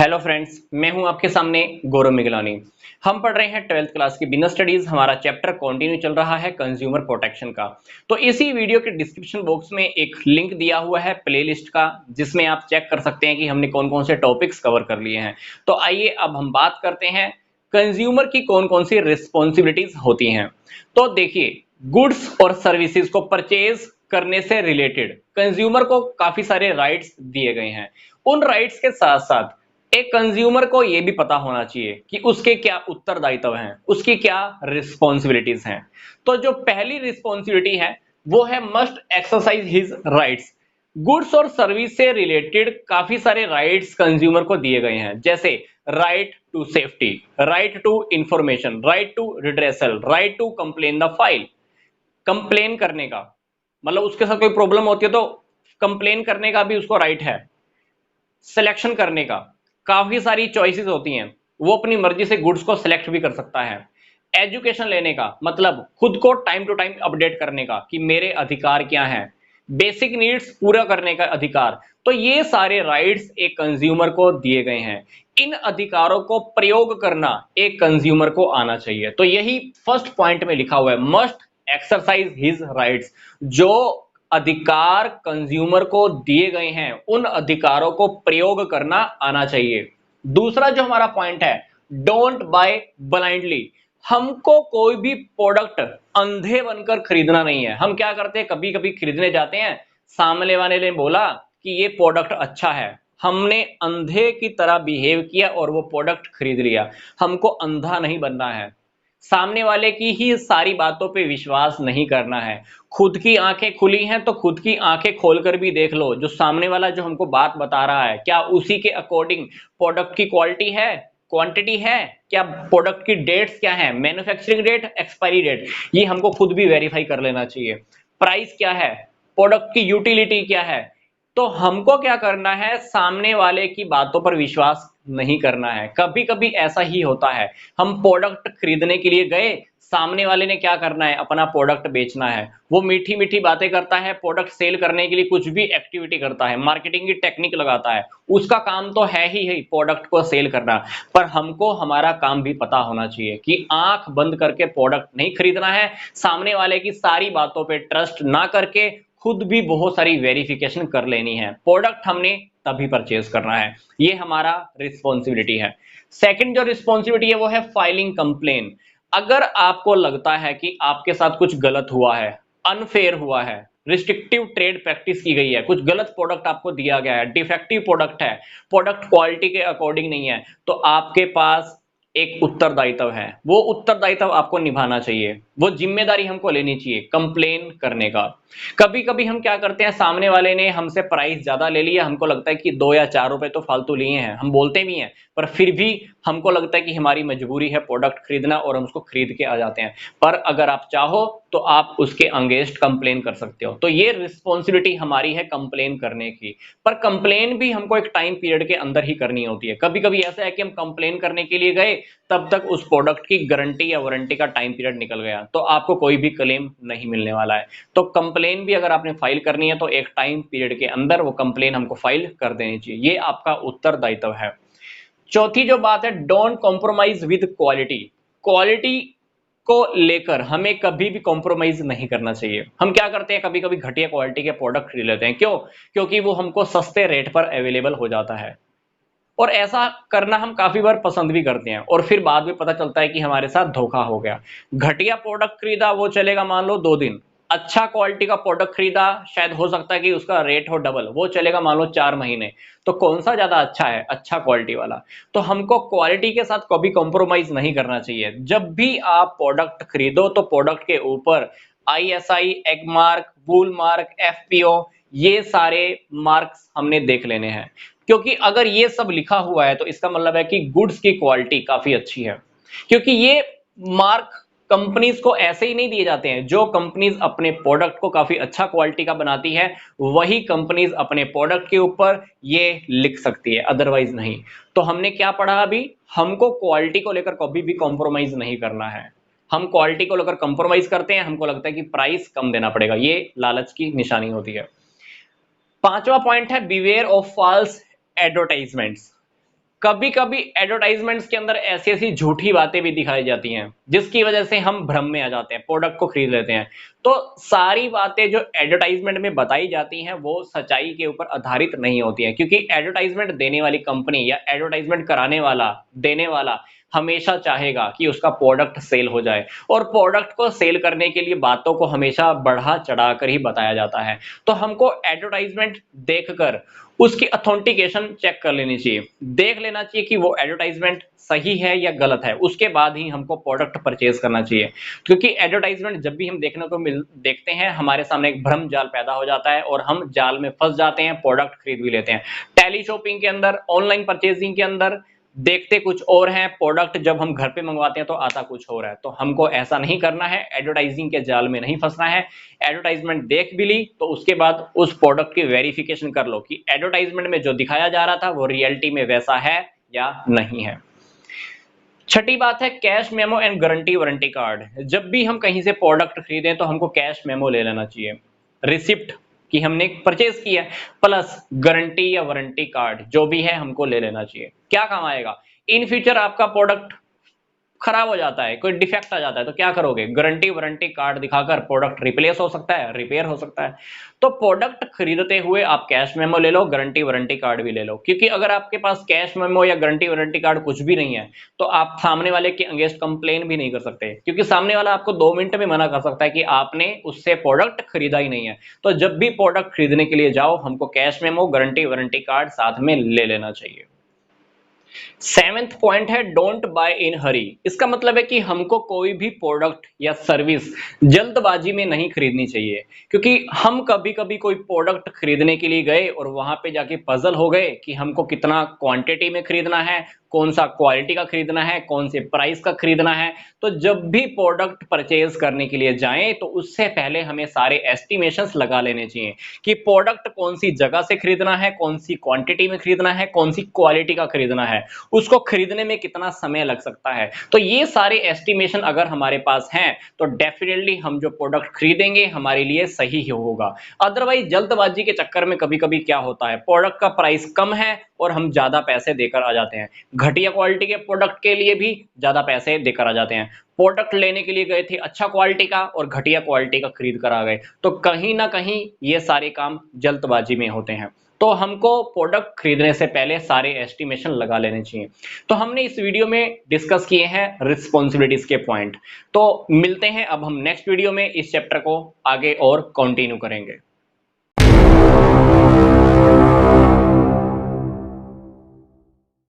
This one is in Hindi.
हेलो फ्रेंड्स, मैं हूं आपके सामने गौरव मिगलानी। हम पढ़ रहे हैं 12th क्लास की बिजनेस स्टडीज। हमारा चैप्टर कंटिन्यू चल रहा है कंज्यूमर प्रोटेक्शन का। तो इसी वीडियो के डिस्क्रिप्शन बॉक्स में एक लिंक दिया हुआ है प्लेलिस्ट का, जिसमें आप चेक कर सकते हैं कि हमने कौन कौन से टॉपिक्स कवर कर लिए हैं। तो आइए अब हम बात करते हैं कंज्यूमर की कौन कौन सी रिस्पॉन्सिबिलिटीज होती हैं। तो देखिए, गुड्स और सर्विसेज को परचेज करने से रिलेटेड कंज्यूमर को काफी सारे राइट्स दिए गए हैं। उन राइट्स के साथ साथ एक कंज्यूमर को यह भी पता होना चाहिए कि उसके क्या उत्तरदायित्व हैं, उसकी क्या रिस्पॉन्सिबिलिटीज हैं। तो जो पहली रिस्पॉन्सिबिलिटी है वो है must exercise his rights. Goods और सर्विस से रिलेटेड काफी सारे राइट्स कंज्यूमर को दिए गए हैं, जैसे right to safety, right to information, right to redressal, right to complain the file. Complain करने का मतलब उसके साथ कोई प्रॉब्लम होती है तो कंप्लेन करने का भी उसको राइट है। सिलेक्शन करने का, काफी सारी चॉइसेस होती हैं, वो अपनी मर्जी से गुड्स को सिलेक्ट भी कर सकता है। एजुकेशन लेने का मतलब खुद को टाइम टू टाइम अपडेट करने का कि मेरे अधिकार क्या हैं। बेसिक नीड्स पूरा करने का अधिकार। तो ये सारे राइट्स एक कंज्यूमर को दिए गए हैं। इन अधिकारों को प्रयोग करना एक कंज्यूमर को आना चाहिए। तो यही फर्स्ट पॉइंट में लिखा हुआ है, मस्ट एक्सरसाइज हिज राइट्स। जो अधिकार कंज्यूमर को दिए गए हैं उन अधिकारों को प्रयोग करना आना चाहिए। दूसरा जो हमारा पॉइंट है, डोंट बाय ब्लाइंडली। हमको कोई भी प्रोडक्ट अंधे बनकर खरीदना नहीं है। हम क्या करते हैं, कभी कभी खरीदने जाते हैं, सामने वाले ने बोला कि ये प्रोडक्ट अच्छा है, हमने अंधे की तरह बिहेव किया और वो प्रोडक्ट खरीद लिया। हमको अंधा नहीं बनना है, सामने वाले की ही सारी बातों पे विश्वास नहीं करना है। खुद की आंखें खुली हैं तो खुद की आंखें खोलकर भी देख लो, जो सामने वाला जो हमको बात बता रहा है क्या उसी के अकॉर्डिंग प्रोडक्ट की क्वालिटी है, क्वांटिटी है, क्या प्रोडक्ट की डेट्स क्या है, मैन्युफैक्चरिंग डेट, एक्सपायरी डेट, ये हमको खुद भी वेरीफाई कर लेना चाहिए। प्राइस क्या है, प्रोडक्ट की यूटिलिटी क्या है। तो हमको क्या करना है, सामने वाले की बातों पर विश्वास नहीं करना है। कभी कभी ऐसा ही होता है, हम प्रोडक्ट खरीदने के लिए गए, सामने वाले ने क्या करना है, अपना प्रोडक्ट बेचना है। वो मीठी मीठी बातें करता है, प्रोडक्ट सेल करने के लिए कुछ भी एक्टिविटी करता है, मार्केटिंग की टेक्निक लगाता है। उसका काम तो है ही प्रोडक्ट को सेल करना। पर हमको हमारा काम भी पता होना चाहिए कि आंख बंद करके प्रोडक्ट नहीं खरीदना है। सामने वाले की सारी बातों पे ट्रस्ट ना करके खुद भी बहुत सारी वेरिफिकेशन कर लेनी है। प्रोडक्ट हमने तभी परचेज करना है, ये हमारा रिस्पॉन्सिबिलिटी है। सेकंड जो रिस्पॉन्सिबिलिटी है वो है फाइलिंग कंप्लेन। अगर आपको लगता है कि आपके साथ कुछ गलत हुआ है, अनफेयर हुआ है, रिस्ट्रिक्टिव ट्रेड प्रैक्टिस की गई है, कुछ गलत प्रोडक्ट आपको दिया गया है, डिफेक्टिव प्रोडक्ट है, प्रोडक्ट क्वालिटी के अकॉर्डिंग नहीं है, तो आपके पास एक उत्तरदायित्व है। वो उत्तरदायित्व आपको निभाना चाहिए, वो जिम्मेदारी हमको लेनी चाहिए कंप्लेन करने का। कभी कभी हम क्या करते हैं, सामने वाले ने हमसे प्राइस ज्यादा ले लिया, हमको लगता है कि 2 या 4 रुपए तो फालतू लिए हैं, हम बोलते भी हैं, पर फिर भी हमको लगता है कि हमारी मजबूरी है प्रोडक्ट खरीदना और हम उसको खरीद के आ जाते हैं। पर अगर आप चाहो तो आप उसके अगेंस्ट कंप्लेन कर सकते हो। तो ये रिस्पॉन्सिबिलिटी हमारी है कंप्लेन करने की। पर कंप्लेन भी हमको एक टाइम पीरियड के अंदर ही करनी होती है। कभी कभी ऐसा है कि हम कंप्लेन करने के लिए गए, तब तक उस प्रोडक्ट की गारंटी या वारंटी का टाइम पीरियड निकल गया, तो आपको कोई भी क्लेम नहीं मिलने वाला है। तो कंप्लेन भी अगर आपने फाइल करनी है तो एक टाइम पीरियड के अंदर वो कंप्लेन हमको फाइल कर देनी चाहिए, ये आपका उत्तरदायित्व है। चौथी जो बात है, don't compromise with quality. Quality को लेकर हमें कभी भी कॉम्प्रोमाइज नहीं करना चाहिए। हम क्या करते हैं, कभी कभी घटिया क्वालिटी के प्रोडक्ट खरीद लेते हैं, क्यों? क्योंकि वो हमको सस्ते रेट पर अवेलेबल हो जाता है। और ऐसा करना हम काफी बार पसंद भी करते हैं, और फिर बाद में पता चलता है कि हमारे साथ धोखा हो गया। घटिया प्रोडक्ट खरीदा, वो चलेगा मान लो 2 दिन। अच्छा क्वालिटी का प्रोडक्ट खरीदा, शायद हो सकता है कि उसका रेट हो डबल, वो चलेगा मान लो 4 महीने। तो कौन सा ज्यादा अच्छा है? अच्छा क्वालिटी वाला। तो हमको क्वालिटी के साथ कभी कॉम्प्रोमाइज नहीं करना चाहिए। जब भी आप प्रोडक्ट खरीदो तो प्रोडक्ट के ऊपर ISI, एग मार्क, वूल मार्क, FPO, ये सारे मार्क्स हमने देख लेने हैं। क्योंकि अगर ये सब लिखा हुआ है तो इसका मतलब है कि गुड्स की क्वालिटी काफी अच्छी है। क्योंकि ये मार्क कंपनीज को ऐसे ही नहीं दिए जाते हैं। जो कंपनीज अपने प्रोडक्ट को काफी अच्छा क्वालिटी का बनाती है, वही कंपनीज अपने प्रोडक्ट के ऊपर ये लिख सकती है, अदरवाइज नहीं। तो हमने क्या पढ़ा अभी, हमको क्वालिटी को लेकर कभी भी कॉम्प्रोमाइज नहीं करना है। हम क्वालिटी को लेकर कंप्रोमाइज करते हैं, हमको लगता है कि प्राइस कम देना पड़ेगा, ये लालच की निशानी होती है। पांचवा पॉइंट है, बिवेयर ऑफ फॉल्स एडवर्टाइजमेंट्स। कभी कभी एडवर्टाइजमेंट्स के अंदर ऐसी ऐसी झूठी बातें भी दिखाई जाती हैं जिसकी वजह से हम भ्रम में आ जाते हैं, प्रोडक्ट को खरीद लेते हैं। तो सारी बातें जो एडवर्टाइजमेंट में बताई जाती हैं वो सच्चाई के ऊपर आधारित नहीं होती हैं, क्योंकि एडवर्टाइजमेंट देने वाली कंपनी या एडवर्टाइजमेंट कराने वाला, देने वाला हमेशा चाहेगा कि उसका प्रोडक्ट सेल हो जाए, और प्रोडक्ट को सेल करने के लिए बातों को हमेशा बढ़ा चढ़ाकर ही बताया जाता है। तो हमको एडवर्टाइजमेंट देखकर उसकी ऑथेंटिकेशन चेक कर लेनी चाहिए, देख लेना चाहिए कि वो एडवर्टाइजमेंट सही है या गलत है, उसके बाद ही हमको प्रोडक्ट परचेज करना चाहिए। क्योंकि एडवर्टाइजमेंट जब भी हम देखते हैं, हमारे सामने एक भ्रम जाल पैदा हो जाता है और हम जाल में फंस जाते हैं, प्रोडक्ट खरीद भी लेते हैं। टेली शॉपिंग के अंदर, ऑनलाइन परचेजिंग के अंदर देखते कुछ और हैं, प्रोडक्ट जब हम घर पे मंगवाते हैं तो आता कुछ और है। तो हमको ऐसा नहीं करना है, एडवर्टाइजिंग के जाल में नहीं फंसना है। एडवर्टाइजमेंट देख भी ली तो उसके बाद उस प्रोडक्ट की वेरिफिकेशन कर लो कि एडवर्टाइजमेंट में जो दिखाया जा रहा था वो रियलिटी में वैसा है या नहीं है। छठी बात है cash memo and guarantee warranty card. जब भी हम कहीं से प्रोडक्ट खरीदें तो हमको कैश मेमो ले लेना चाहिए, रिसिप्ट कि हमने परचेज किया, प्लस गारंटी या वारंटी कार्ड जो भी है हमको ले लेना चाहिए। क्या काम आएगा, इन फ्यूचर आपका प्रोडक्ट खराब हो जाता है, कोई डिफेक्ट आ जाता है तो क्या करोगे, गारंटी वारंटी कार्ड दिखाकर प्रोडक्ट रिप्लेस हो सकता है, रिपेयर हो सकता है। तो प्रोडक्ट खरीदते हुए आप कैश मेमो ले लो, गारंटी वारंटी कार्ड भी ले लो, क्योंकि अगर आपके पास कैश मेमो या गारंटी वारंटी कार्ड कुछ भी नहीं है तो आप सामने वाले के अगेंस्ट कंप्लेन भी नहीं कर सकते, क्योंकि सामने वाला आपको 2 मिनट में मना कर सकता है कि आपने उससे प्रोडक्ट खरीदा ही नहीं है। तो जब भी प्रोडक्ट खरीदने के लिए जाओ हमको cash memo, guarantee warranty card साथ में ले लेना चाहिए। 7th पॉइंट है डोंट बाय इन हरी। इसका मतलब है कि हमको कोई भी प्रोडक्ट या सर्विस जल्दबाजी में नहीं खरीदनी चाहिए, क्योंकि हम कभी कभी कोई प्रोडक्ट खरीदने के लिए गए और वहां पे जाके पजल हो गए कि हमको कितना क्वांटिटी में खरीदना है, कौन सा क्वालिटी का खरीदना है, कौन से प्राइस का खरीदना है। तो जब भी प्रोडक्ट परचेज करने के लिए जाएं तो उससे पहले हमें सारे एस्टिमेशंस लगा लेने चाहिए कि प्रोडक्ट कौन सी जगह से खरीदना है, कौन सी क्वांटिटी में खरीदना है, कौन सी क्वालिटी का खरीदना है, उसको खरीदने में कितना समय लग सकता है। तो ये सारे एस्टिमेशन अगर हमारे पास हैं तो डेफिनेटली हम जो प्रोडक्ट खरीदेंगे हमारे लिए सही ही होगा। अदरवाइज जल्दबाजी के चक्कर में कभी कभी क्या होता है, प्रोडक्ट का प्राइस कम है और हम ज्यादा पैसे देकर आ जाते हैं, घटिया क्वालिटी के प्रोडक्ट के लिए भी ज्यादा पैसे देकर आ जाते हैं। प्रोडक्ट लेने के लिए गए थे अच्छा क्वालिटी का और घटिया क्वालिटी का खरीद कर आ गए, तो कहीं ना कहीं ये सारे काम जल्दबाजी में होते हैं। तो हमको प्रोडक्ट खरीदने से पहले सारे एस्टिमेशन लगा लेने चाहिए। तो हमने इस वीडियो में डिस्कस किए हैं रिस्पॉन्सिबिलिटीज के पॉइंट। तो मिलते हैं अब हम नेक्स्ट वीडियो में, इस चैप्टर को आगे और कंटिन्यू करेंगे।